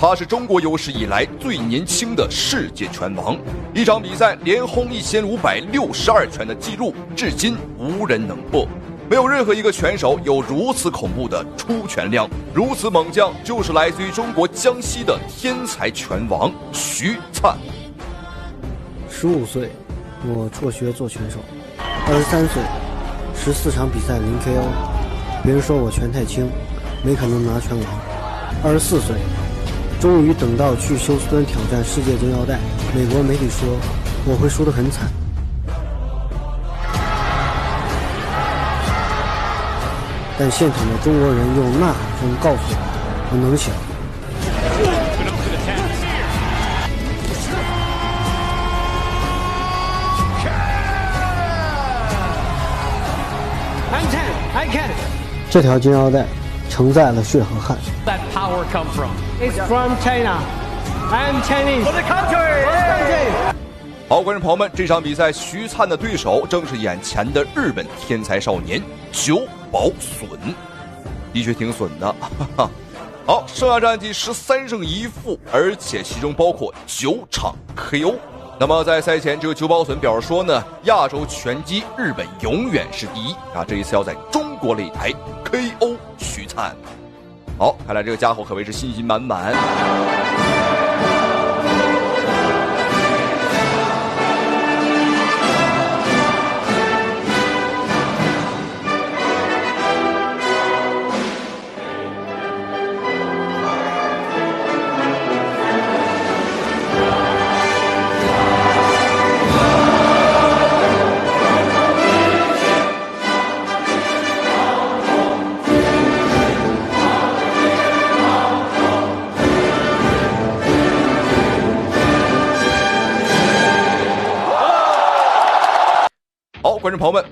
他是中國有史以來最年輕的世界拳王，一場比賽連轟1562拳的紀錄，至今無人能破。沒有任何一個拳手有如此恐怖的出拳量，如此猛將就是來自於中國江西的天才拳王徐燦。15歲，我輟學做拳手。23歲，14場比賽0 KO，別人說我拳太輕，沒可能拿拳王。24歲，終於等到去休斯敦挑戰世界金腰帶，美國媒體說我會輸得很慘。但現場的中國人用吶喊聲告訴我，我能行。I can. 這條金腰帶承載了血和汗。That power come from? It's from China. I am Chinese. For the country. 好，觀眾朋友們，這場比賽徐燦的對手正是眼前的日本天才少年久保隼，的確挺損的。好，剩下戰績13勝1負，而且其中包括9場 KO。那麼在賽前，這個久保隼表示說呢，亞洲拳擊日本永遠是第一啊！這一次要在中國擂台 KO 徐燦。好，看來這個家伙可謂是信心滿滿。观众朋友们，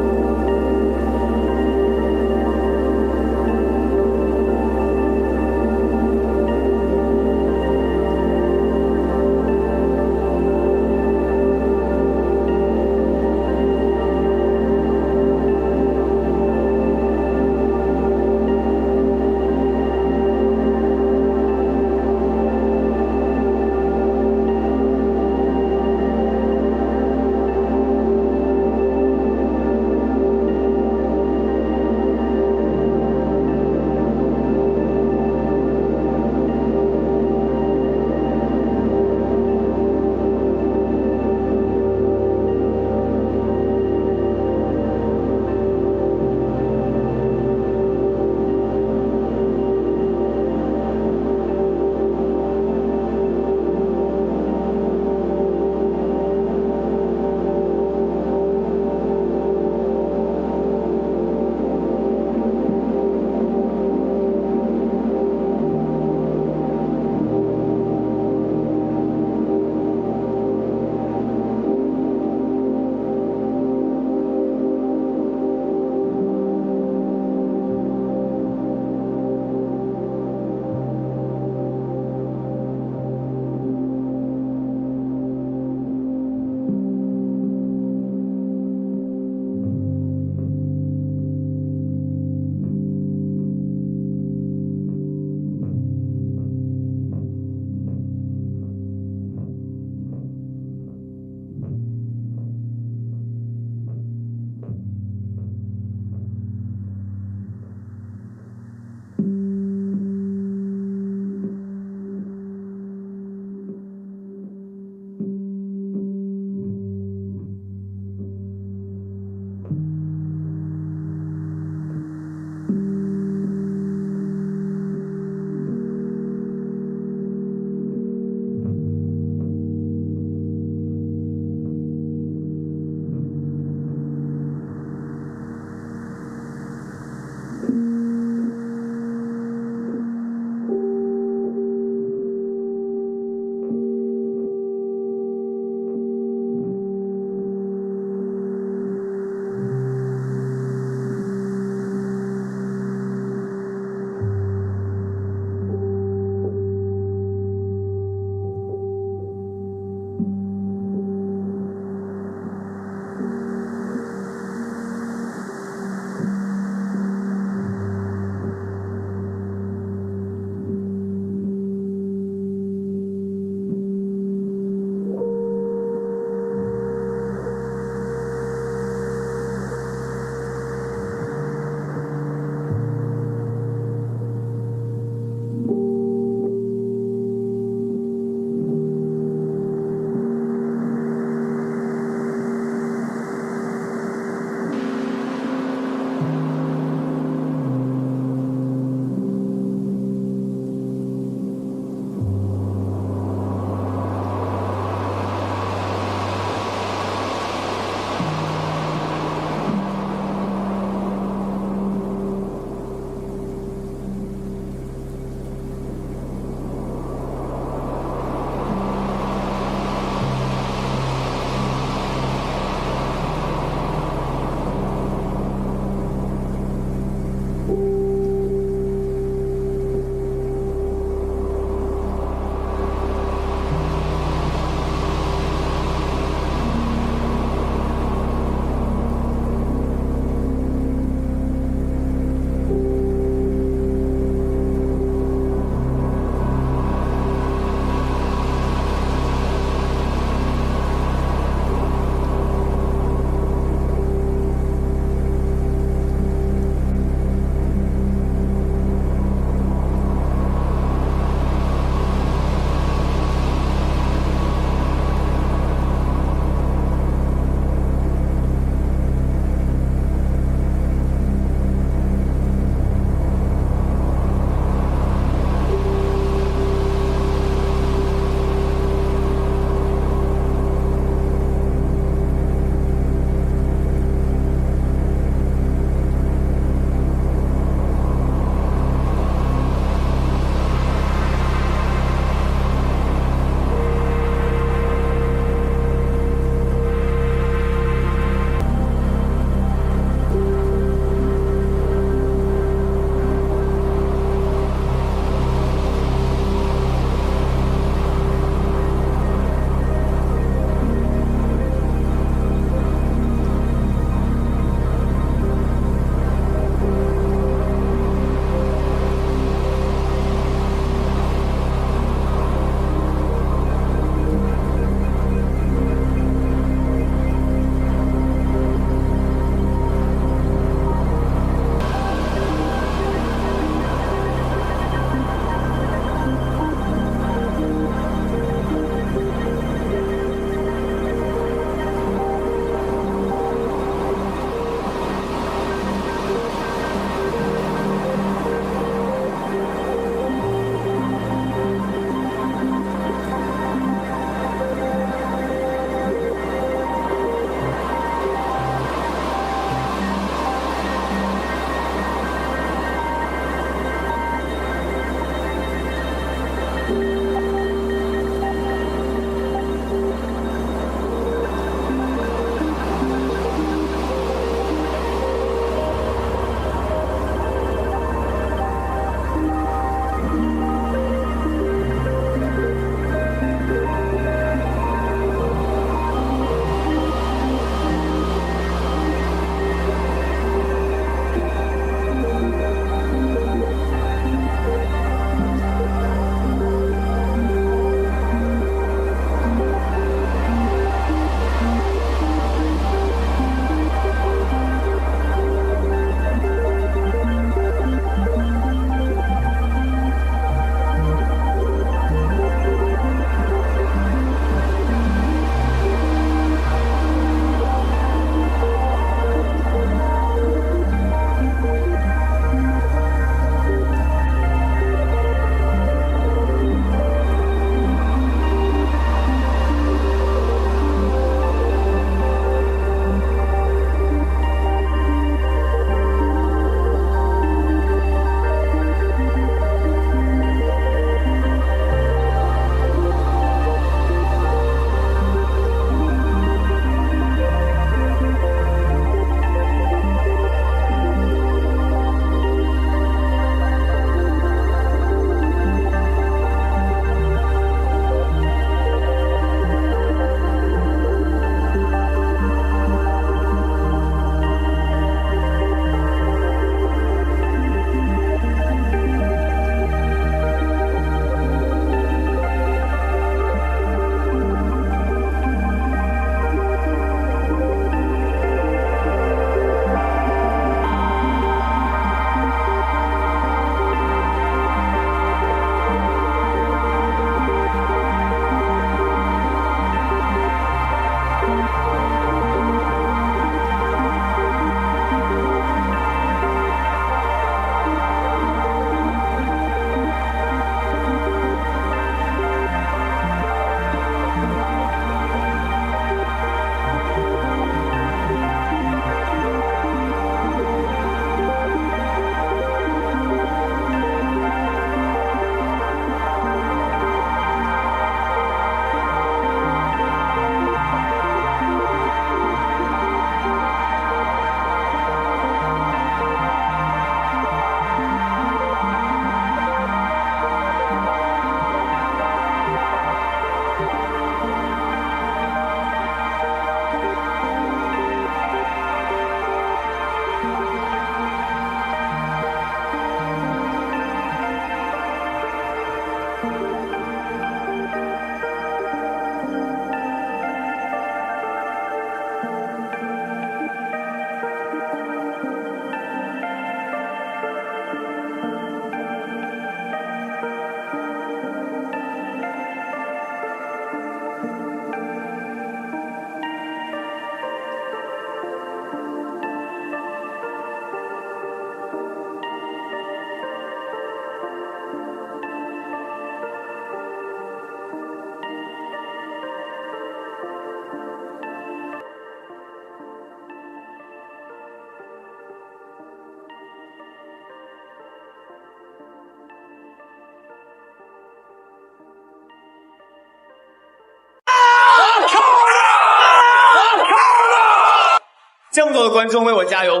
這麼多的觀眾為我加油，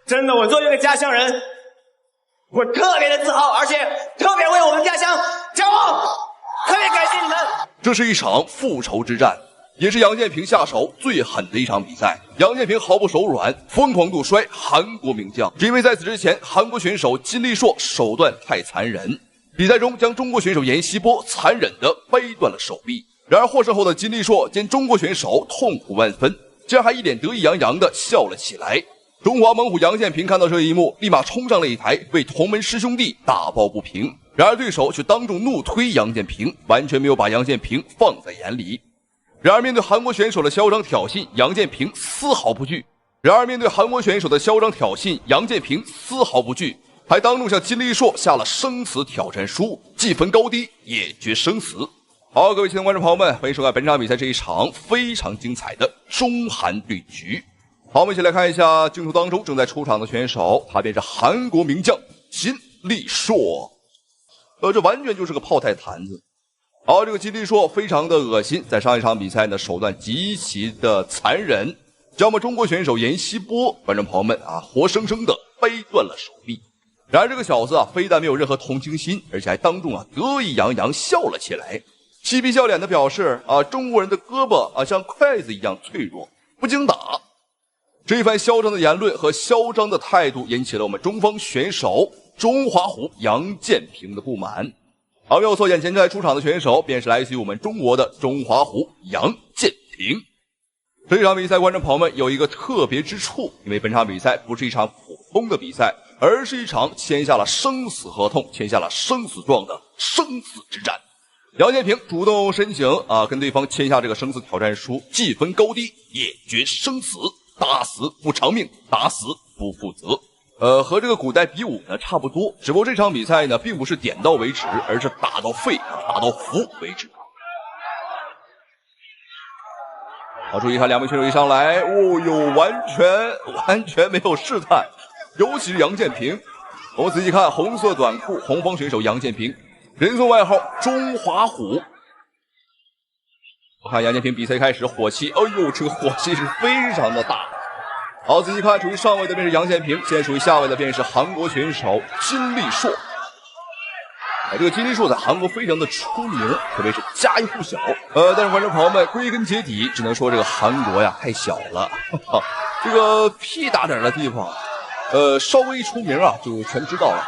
真的，我作為一個家鄉人，我特別的自豪，而且特別為我們家鄉驕傲，特別感謝你们。這是一場復仇之戰，也是楊建平下手最狠的一場比賽。楊建平毫不手軟，瘋狂怒摔韓國名將，只因為在此之前，韓國選手金立碩手段太殘忍，比賽中將中國選手閻錫波殘忍地掰斷了手臂。然而獲勝後的金立碩見中國選手痛苦萬分，竟然還一臉得意洋洋地笑了起來。中華猛虎楊建平看到這一幕，立馬衝上擂台為同門師兄弟打抱不平。然而对手卻當眾怒推楊建平，完全沒有把楊建平放在眼裡。然而面對韓國選手的囂張挑釁，楊建平絲毫不懼。還當眾向金立碩下了生死挑戰書，計分高低，也決生死。好，各位親愛的觀眾朋友們，歡迎收看本場比賽這一場非常精彩的中韓對局。好，我們一起來看一下鏡頭當中正在出場的選手，他便是韓國名將金立碩。這完全就是個炮台壇子。好，這個金立碩非常的惡心，在上一場比賽呢，手段極其的殘忍，將我們中國選手閻錫波，觀眾朋友們啊，活生生的掰斷了手臂。然而這個小子啊，非但沒有任何同情心，而且還當眾啊得意洋洋笑了起來，嬉皮笑臉的表示啊，中國人的胳膊啊像筷子一樣脆弱，不經打。這一番囂張的言論和囂張的態度，引起了我們中方選手中華虎楊建平的不滿。好，沒有錯，眼前正在出場的選手便是來自於我們中國的中華虎楊建平。這場比賽，觀眾朋友們有一個特別之處，因為本場比賽不是一場普通的比賽，而是一場簽下了生死合同、簽下了生死狀的生死之戰。楊建平主動申請啊，跟對方簽下這個生死挑戰書，計分高低，也決生死，打死不償命，打死不負責。和這個古代比武呢差不多，只不過這場比賽呢並不是點到為止，而是打到廢、打到服為止。好，注意看兩名選手一上來，哦喲，完全沒有試探，尤其是楊建平。我們仔細看紅色短褲，紅方選手楊建平，人送外號中華虎。我看楊建平比賽開始火氣，哎呦，這個火氣是非常的大。好，仔細看，處於上位的便是楊建平，現在處於下位的便是韓國選手金立碩。這個金立碩在韓國非常的出名，可謂是家喻戶曉。但是觀眾朋友們，歸根結底，只能說這個韓國呀太小了，這個屁大點的地方，稍微一出名啊，就全知道了。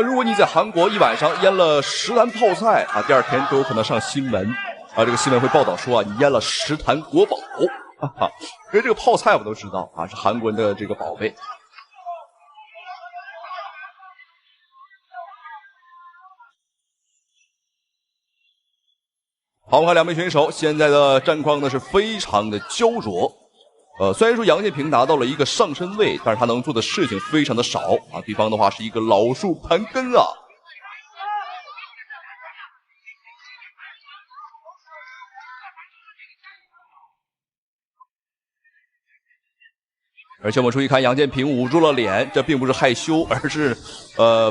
如果你在韓國一晚上醃了10壇泡菜啊，第二天都有可能上新聞啊，這個新聞會報道說啊，你醃了10壇國寶。因為這個泡菜我都知道啊，是韓國人的這個寶貝。好，我們看兩名選手現在的戰況呢是非常的焦灼。雖然說楊建平拿到了一個上身位，但是他能做的事情非常的少啊。對方的話是一個老樹盤根啊。而且我們注意看，楊建平捂住了臉，這並不是害羞，而是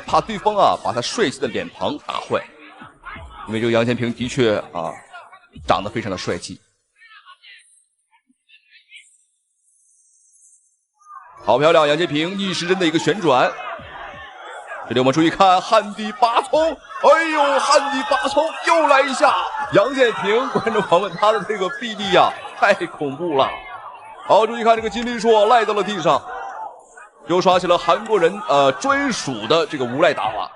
怕對方啊把他帥氣的臉龐打壞。因為這個楊建平的確啊長得非常的帥氣。好漂亮，楊建平逆時針的一個旋轉。這裡我們注意看旱地拔蔥，哎呦，旱地拔蔥又來一下。楊建平，觀眾朋友們，他的這個臂力呀太恐怖了。好，注意看這個金立碩賴到了地上，又耍起了韓國人專屬的這個無賴打法。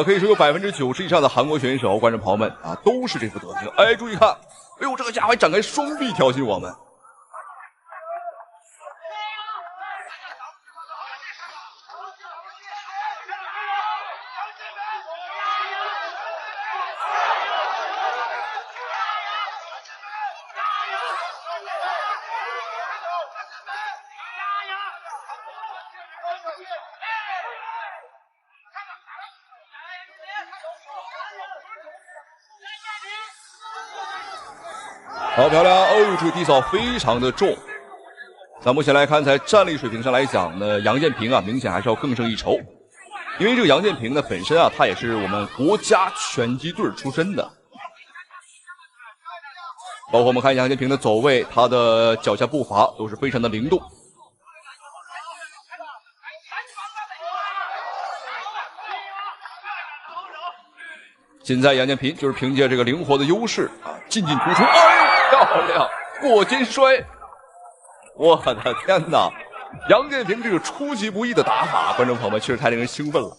可以說有90%以上的韓國選手，觀眾朋友們啊，都是這副德行。哎，注意看，哎呦，這個家伙還展開雙臂挑釁我們。好漂亮哦！这个地扫非常的重。那目前來看，在戰力水平上來講呢，楊建平啊明顯還是要更勝一籌。因為這個楊建平呢本身啊，他也是我們國家拳擊隊出身的。包括我們看杨建平的走位，他的腳下步伐都是非常的灵动。现在杨建平就是凭借这个灵活的优勢啊，进進突出，哎，漂亮，過肩摔！我的天哪，楊建平這個出其不意的打法，觀眾朋友們確實太令人興奮了。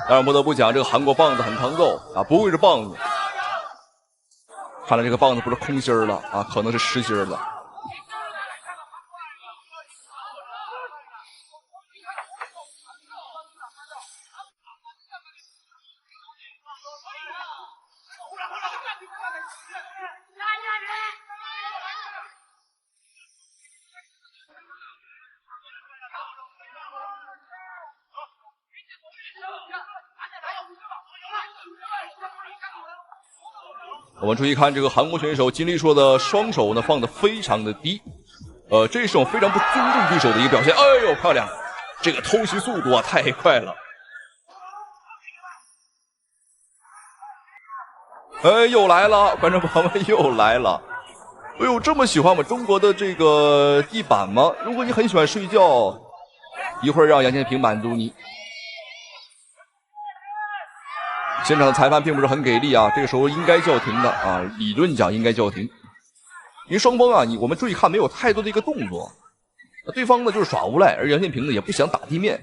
當然不得不講，這個韓國棒子很抗揍啊，不會是棒子。看來這個棒子不是空心兒了啊，可能是實心兒了。我們注意看這個韓國選手金立碩的雙手呢放得非常的低，這是一種非常不尊重對手的一個表現。哎呦，漂亮！這個偷襲速度啊太快了。哎，又來了，觀眾朋友們又來了。哎呦，這麼喜歡我們中國的這個地板嗎？如果你很喜歡睡覺，一會兒讓楊建平滿足你。現場的裁判並不是很給力啊，這個時候應該叫停的啊，理論講應該叫停。因為雙方啊，我們注意看沒有太多的一個動作，對方呢就是耍無賴，而楊建平呢也不想打地面。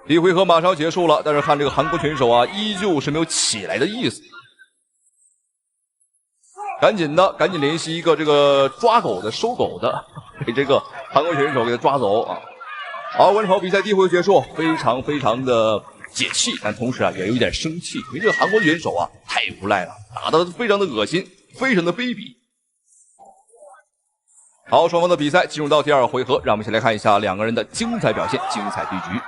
第一回合馬上結束了，但是看這個韓國選手啊，依舊是沒有起來的意思。趕緊聯繫一個這個抓狗的、收狗的，給這個韓國選手給他抓走啊！好，觀眾朋友，比賽第一回合結束，非常的解氣，但同時啊也有一點生氣，因為這個韓國選手啊太無賴了，打得非常的惡心，非常的卑鄙。好，雙方的比賽進入到第二回合，讓我們一起來看一下兩個人的精彩表現、精彩對局。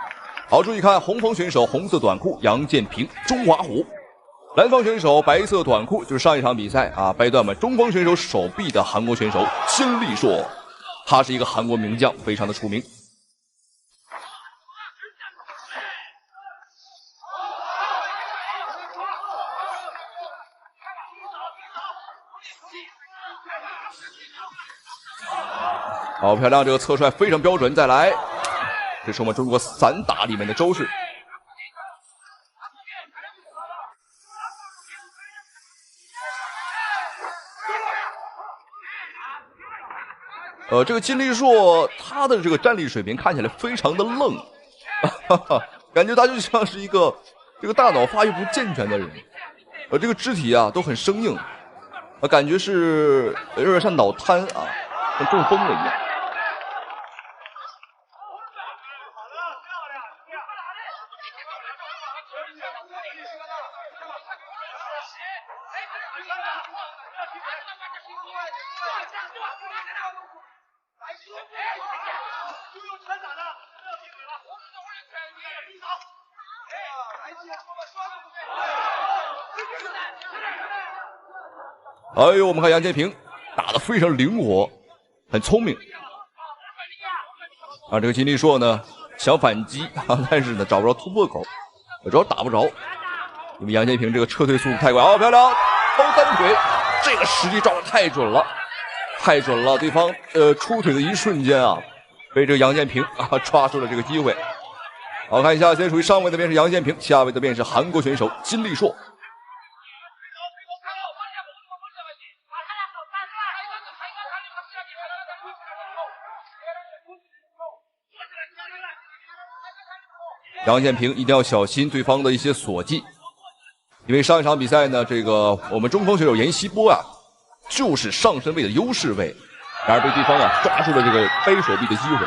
好，注意看紅方選手紅色短褲楊建平，中華虎；藍方選手白色短褲，就是上一場比賽啊掰斷我們中方選手手臂的韓國選手金立碩，他是一個韓國名將，非常的出名。好漂亮，這個側踹非常標準，再來。這是我們中國散打裡面的招式。這個金立碩他的這個戰力水平看起來非常的愣，感覺他就像是一個這個大腦發育不健全的人，這個肢體啊都很生硬，感覺是有點像腦癱啊，像中風了一樣。哎呦，我們看楊建平打得非常靈活，很聰明。這個金立碩呢想反擊但是呢找不着突破口，主要打不着，因為楊建平這個撤退速度太快。好，漂亮，掏單腿，這個時機抓得太準了，太準了。對方出腿的一瞬間啊，被這個楊建平抓住了這個機會。好，看一下，現在屬於上位的便是楊建平，下位的便是韓國選手金立碩。楊建平一定要小心對方的一些鎖技，因為上一場比賽呢，這個我們中鋒選手嚴希波啊，就是上身位的優勢位，然而被對方啊抓住了這個掰手臂的機會。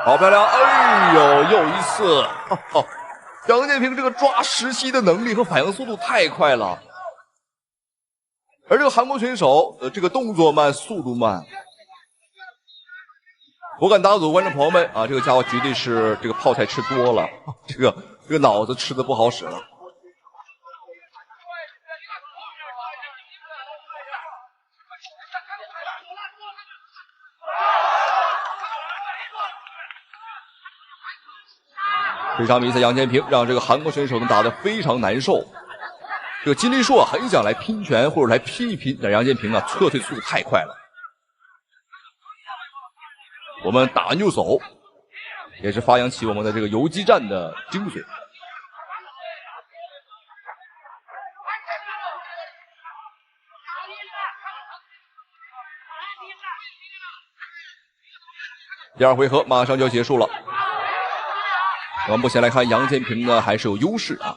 好漂亮！哎呦，又一次，杨建平這個抓石溪的能力和反應速度太快了，而這個韓國選手這個動作慢，速度慢。我敢打赌，觀眾朋友們啊，这個家伙絕對是這個泡菜吃多了，這個腦子吃的不好使了。这场比賽，杨建平讓這個韓國選手能打得非常難受。這個金立碩很想來拼拳或者來拼一拼，但楊建平啊撤退速度太快了。我們打完就走，也是發揚起我們的這個游擊戰的精髓。第二回合馬上就要結束了。我們目前來看，楊建平呢還是有優勢啊。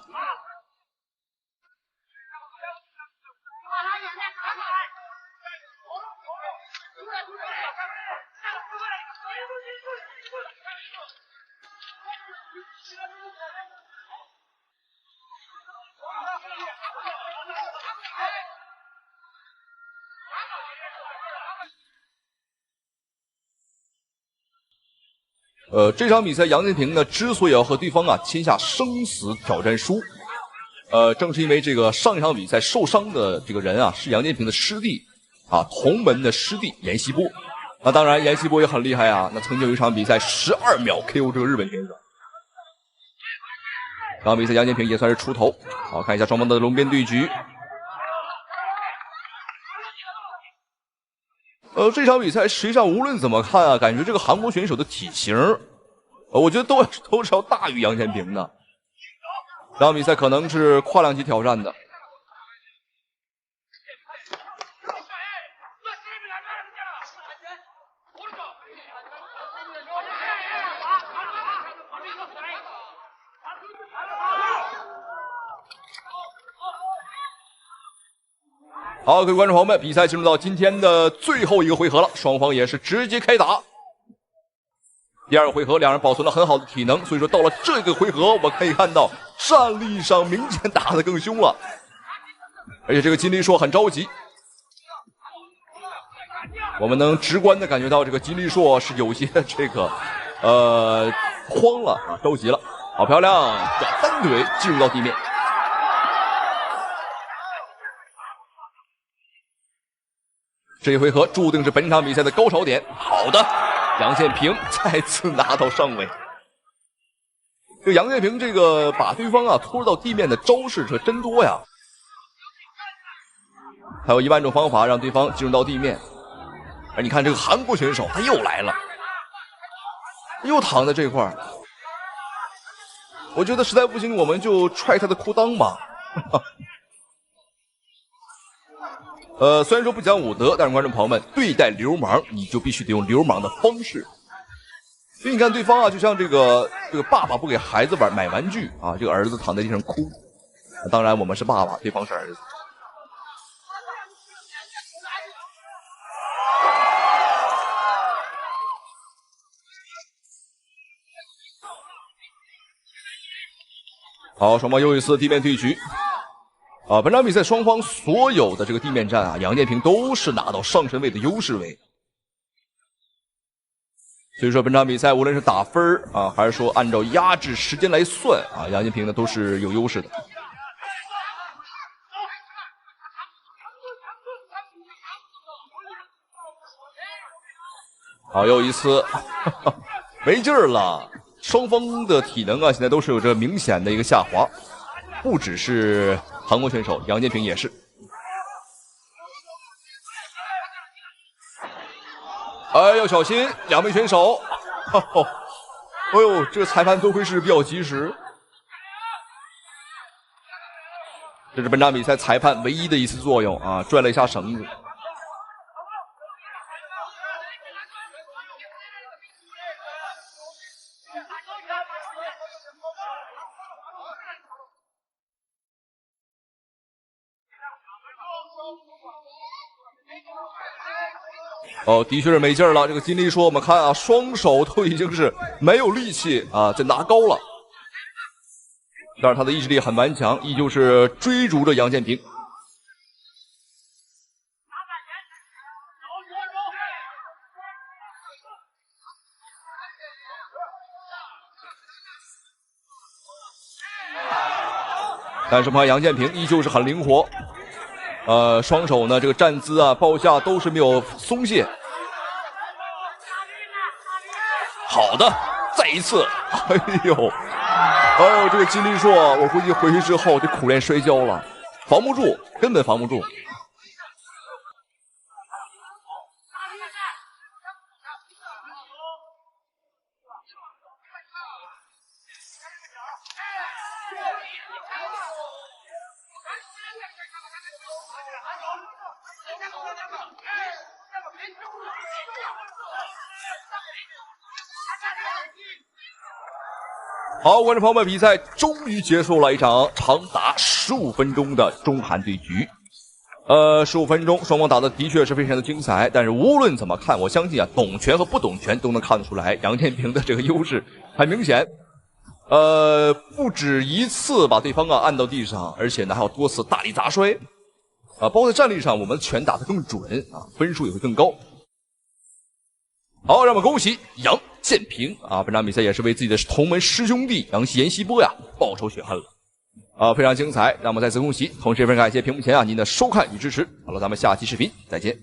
这场比赛杨建平呢之所以要和对方啊簽下生死挑戰書，正是因為這個上一場比賽受傷的這個人啊是楊建平的師弟啊，同門的師弟閻錫波。那當然閻錫波也很厲害啊，那曾經有一場比賽12秒 KO 這個日本選手。這場比賽楊建平也算是出頭。好，看一下雙方的龍邊對局。這場比賽實際上無論怎麼看啊，感覺這個韓國選手的體型，我覺得都是要大於楊建平的。這場比賽可能是跨量級挑戰的。好，各位觀眾朋友們，比賽進入到今天的最後一個回合了，雙方也是直接開打。第二個回合，兩人保存了很好的體能，所以說到了這個回合，我們可以看到戰力上明顯打得更兇了，而且這個金立碩很着急。我們能直觀的感覺到這個金立碩是有些這個慌了啊，着急了。好漂亮，單腿進入到地面。這一回合注定是本場比賽的高潮點。好的，楊建平再次拿到上位。這楊建平這個把對方啊拖到地面的招式可真多呀，還有10000種方法讓對方進入到地面。而你看這個韓國選手他又來了，又躺在這塊兒。我覺得實在不行我們就踹他的褲襠吧。雖然說不講武德，但是觀眾朋友們，對待流氓，你就必須得用流氓的方式。所以你看，對方啊，就像這個爸爸不給孩子買玩具啊，這個兒子躺在地上哭。當然，我們是爸爸，對方是兒子。好，雙方又一次地面對局。本場比賽雙方所有的這個地面戰啊，楊建平都是拿到上身位的優勢位，所以說本場比賽無論是打分啊，還是說按照壓制時間來算啊，楊建平呢都是有優勢的。好，又一次沒勁兒了，雙方的體能啊現在都是有着明顯的一個下滑，不只是韓國選手，楊建平也是。哎，要小心，兩位選手。哎呦，這個裁判多虧是比較及時。這是本場比賽裁判唯一的一次作用啊，拽了一下繩子。的確是沒勁兒了。這個金立碩，我們看啊，雙手都已經是沒有力氣啊，在拿高了。但是他的意志力很顽強，依舊是追逐着杨建平。但是我们看杨建平依旧是很灵活，双手呢这个站姿啊、抱下都是没有松懈。好的，再一次，哎呦，这个金立硕，我估计回去之後就苦練摔跤了，防不住，根本防不住。好，观众朋友们，比赛终於結束了一場長達15分鐘的中韓對局。15分鐘雙方打的的確是非常的精彩，但是無論怎麼看，我相信啊，懂拳和不懂拳都能看得出來，楊建平的這個優勢很明顯。不止一次把對方啊按到地上，而且呢還有多次大力砸摔。包括在戰力上，我們拳打得更準啊，分數也會更高。好，讓我們恭喜楊建平啊！本場比賽也是為自己的同門師兄弟楊延希波呀報仇雪恨了，非常精彩。讓我們再次恭喜，同時也非常感謝屏幕前啊您的收看與支持。好了，咱們下期視頻再見。